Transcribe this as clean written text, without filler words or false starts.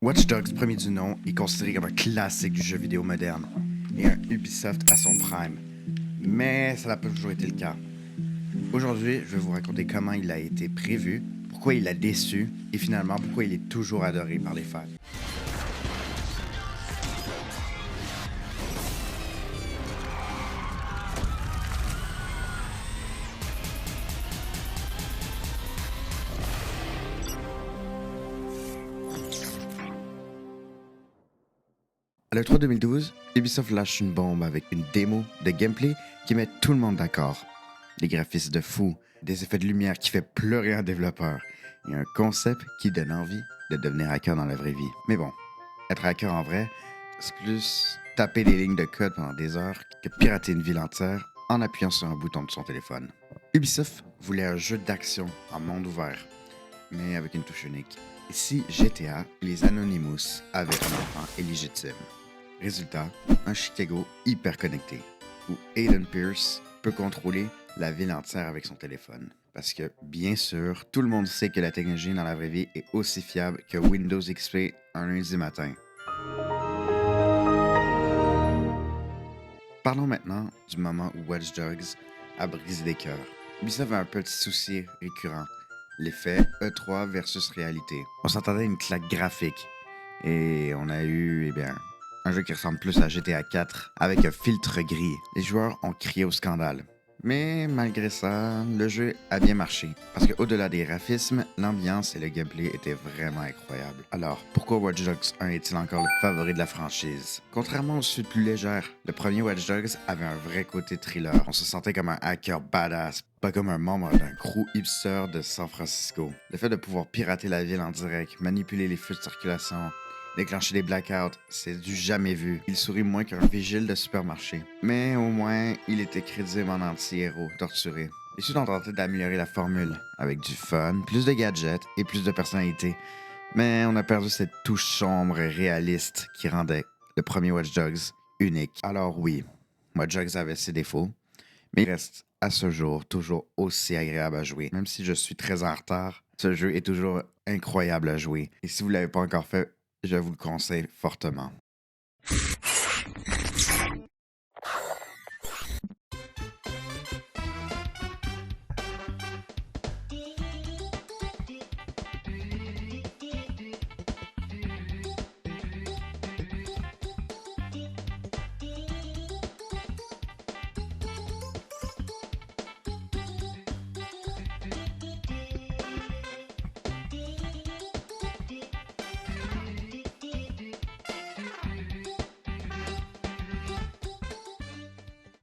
Watch Dogs, premier du nom, est considéré comme un classique du jeu vidéo moderne et un Ubisoft à son prime. Mais ça n'a pas toujours été le cas. Aujourd'hui, je vais vous raconter comment il a été prévu, pourquoi il a déçu et finalement pourquoi il est toujours adoré par les fans. À l'E3 2012, Ubisoft lâche une bombe avec une démo de gameplay qui met tout le monde d'accord. Des graphismes de fou, des effets de lumière qui fait pleurer un développeur et un concept qui donne envie de devenir hacker dans la vraie vie. Mais bon, être hacker en vrai, c'est plus taper des lignes de code pendant des heures que pirater une ville entière en appuyant sur un bouton de son téléphone. Ubisoft voulait un jeu d'action en monde ouvert, mais avec une touche unique. Ici, GTA, les Anonymous avaient un enfant illégitime. Résultat, un Chicago hyper connecté, où Aiden Pierce peut contrôler la ville entière avec son téléphone. Parce que, bien sûr, tout le monde sait que la technologie dans la vraie vie est aussi fiable que Windows XP un lundi matin. Parlons maintenant du moment où Watch Dogs a brisé des cœurs. Ubisoft a un petit souci récurrent, l'effet E3 versus réalité. On s'attendait à une claque graphique, et on a eu, un jeu qui ressemble plus à GTA 4 avec un filtre gris. Les joueurs ont crié au scandale. Mais malgré ça, le jeu a bien marché. Parce qu'au-delà des graphismes, l'ambiance et le gameplay étaient vraiment incroyables. Alors, pourquoi Watch Dogs 1 est-il encore le favori de la franchise? Contrairement aux suites plus légères, le premier Watch Dogs avait un vrai côté thriller. On se sentait comme un hacker badass, pas comme un membre d'un crew hipster de San Francisco. Le fait de pouvoir pirater la ville en direct, manipuler les feux de circulation, déclencher des blackouts, c'est du jamais vu. Il sourit moins qu'un vigile de supermarché. Mais au moins, il était crédible en anti-héros, torturé. Les suites ont tenté d'améliorer la formule, avec du fun, plus de gadgets et plus de personnalité. Mais on a perdu cette touche sombre et réaliste qui rendait le premier Watch Dogs unique. Alors oui, Watch Dogs avait ses défauts, mais il reste à ce jour toujours aussi agréable à jouer. Même si je suis très en retard, ce jeu est toujours incroyable à jouer. Et si vous ne l'avez pas encore fait, je vous le conseille fortement.